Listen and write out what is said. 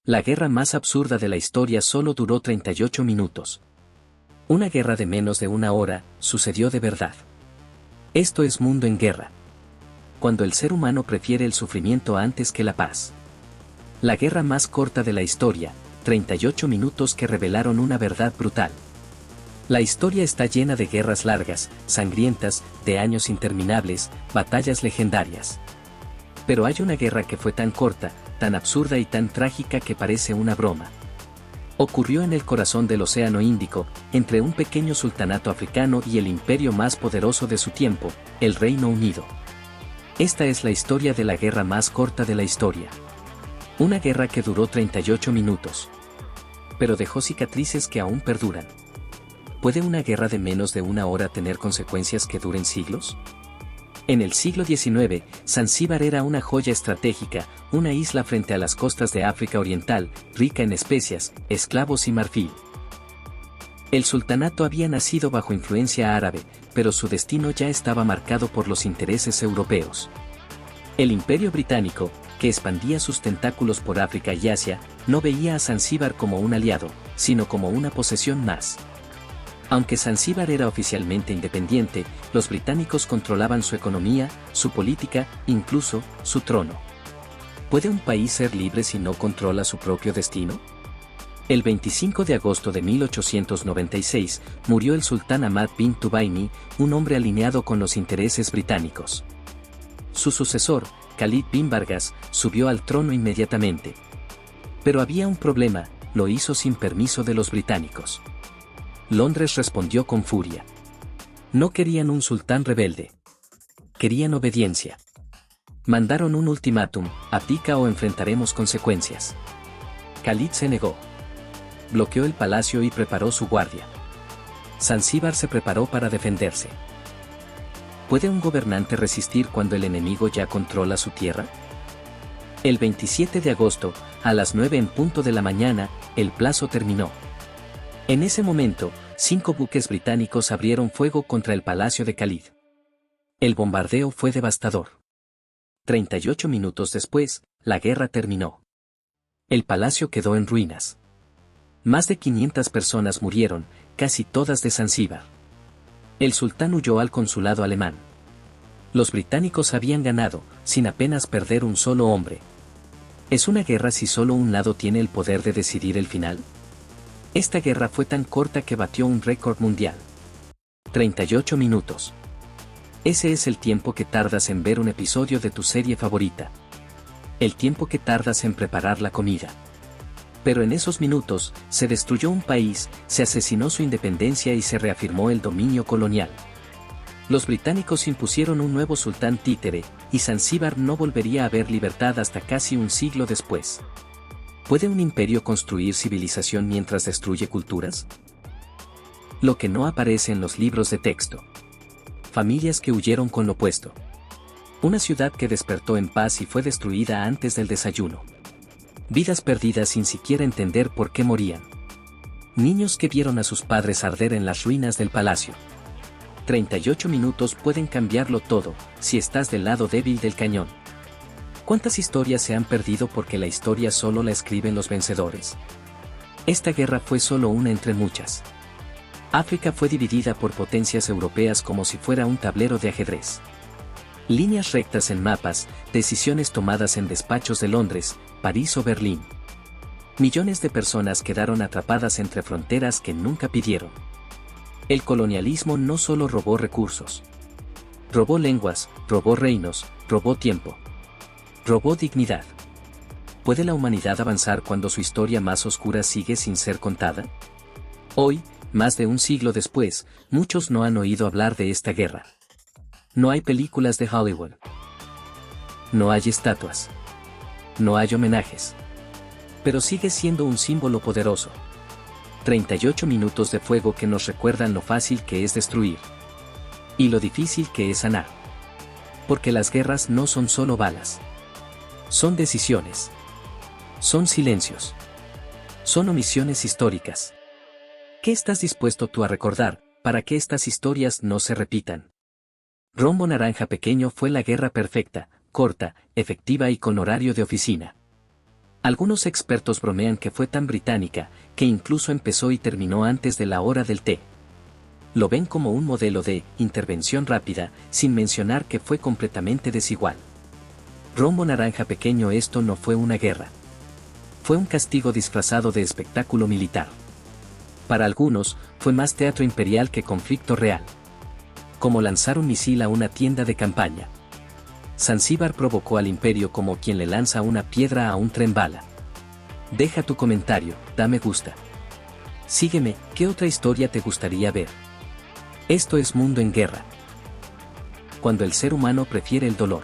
La guerra más absurda de la historia solo duró 38 minutos. Una guerra de menos de una hora, sucedió de verdad. Esto es Mundo en Guerra. Cuando el ser humano prefiere el sufrimiento antes que la paz. La guerra más corta de la historia, 38 minutos que revelaron una verdad brutal. La historia está llena de guerras largas, sangrientas, de años interminables, batallas legendarias. Pero hay una guerra que fue tan corta, tan absurda y tan trágica que parece una broma. Ocurrió en el corazón del Océano Índico, entre un pequeño sultanato africano y el imperio más poderoso de su tiempo, el Reino Unido. Esta es la historia de la guerra más corta de la historia. Una guerra que duró 38 minutos. Pero dejó cicatrices que aún perduran. ¿Puede una guerra de menos de una hora tener consecuencias que duren siglos? En el siglo XIX, Zanzíbar era una joya estratégica, una isla frente a las costas de África Oriental, rica en especias, esclavos y marfil. El sultanato había nacido bajo influencia árabe, pero su destino ya estaba marcado por los intereses europeos. El Imperio Británico, que expandía sus tentáculos por África y Asia, no veía a Zanzíbar como un aliado, sino como una posesión más. Aunque Zanzíbar era oficialmente independiente, los británicos controlaban su economía, su política, incluso, su trono. ¿Puede un país ser libre si no controla su propio destino? El 25 de agosto de 1896, murió el sultán Ahmad bin Tubaini, un hombre alineado con los intereses británicos. Su sucesor, Khalid bin Bargas, subió al trono inmediatamente. Pero había un problema, lo hizo sin permiso de los británicos. Londres respondió con furia. No querían un sultán rebelde. Querían obediencia. Mandaron un ultimátum: abdica o enfrentaremos consecuencias. Khalid se negó. Bloqueó el palacio y preparó su guardia. Zanzíbar se preparó para defenderse. ¿Puede un gobernante resistir cuando el enemigo ya controla su tierra? El 27 de agosto, a las 9 en punto de la mañana, el plazo terminó. En ese momento, 5 buques británicos abrieron fuego contra el palacio de Khalid. El bombardeo fue devastador. 38 minutos después, la guerra terminó. El palacio quedó en ruinas. Más de 500 personas murieron, casi todas de Zanzíbar. El sultán huyó al consulado alemán. Los británicos habían ganado, sin apenas perder un solo hombre. ¿Es una guerra si solo un lado tiene el poder de decidir el final? Esta guerra fue tan corta que batió un récord mundial. 38 minutos. Ese es el tiempo que tardas en ver un episodio de tu serie favorita. El tiempo que tardas en preparar la comida. Pero en esos minutos, se destruyó un país, se asesinó su independencia y se reafirmó el dominio colonial. Los británicos impusieron un nuevo sultán títere, y Zanzíbar no volvería a ver libertad hasta casi un siglo después. ¿Puede un imperio construir civilización mientras destruye culturas? Lo que no aparece en los libros de texto. Familias que huyeron con lo puesto. Una ciudad que despertó en paz y fue destruida antes del desayuno. Vidas perdidas sin siquiera entender por qué morían. Niños que vieron a sus padres arder en las ruinas del palacio. 38 minutos pueden cambiarlo todo, si estás del lado débil del cañón. ¿Cuántas historias se han perdido porque la historia solo la escriben los vencedores? Esta guerra fue solo una entre muchas. África fue dividida por potencias europeas como si fuera un tablero de ajedrez. Líneas rectas en mapas, decisiones tomadas en despachos de Londres, París o Berlín. Millones de personas quedaron atrapadas entre fronteras que nunca pidieron. El colonialismo no solo robó recursos. Robó lenguas, robó reinos, robó tiempo. Robó dignidad. ¿Puede la humanidad avanzar cuando su historia más oscura sigue sin ser contada? Hoy, más de un siglo después, muchos no han oído hablar de esta guerra. No hay películas de Hollywood. No hay estatuas. No hay homenajes. Pero sigue siendo un símbolo poderoso. 38 minutos de fuego que nos recuerdan lo fácil que es destruir. Y lo difícil que es sanar. Porque las guerras no son solo balas. Son decisiones. Son silencios. Son omisiones históricas. ¿Qué estás dispuesto tú a recordar, para que estas historias no se repitan? Rombo Naranja Pequeño fue la guerra perfecta, corta, efectiva y con horario de oficina. Algunos expertos bromean que fue tan británica, que incluso empezó y terminó antes de la hora del té. Lo ven como un modelo de intervención rápida, sin mencionar que fue completamente desigual. Rombo naranja pequeño. Esto no fue una guerra. Fue un castigo disfrazado de espectáculo militar. Para algunos, fue más teatro imperial que conflicto real. Como lanzar un misil a una tienda de campaña. Zanzíbar provocó al imperio como quien le lanza una piedra a un tren bala. Deja tu comentario, da me gusta. Sígueme, ¿qué otra historia te gustaría ver? Esto es Mundo en Guerra. Cuando el ser humano prefiere el dolor.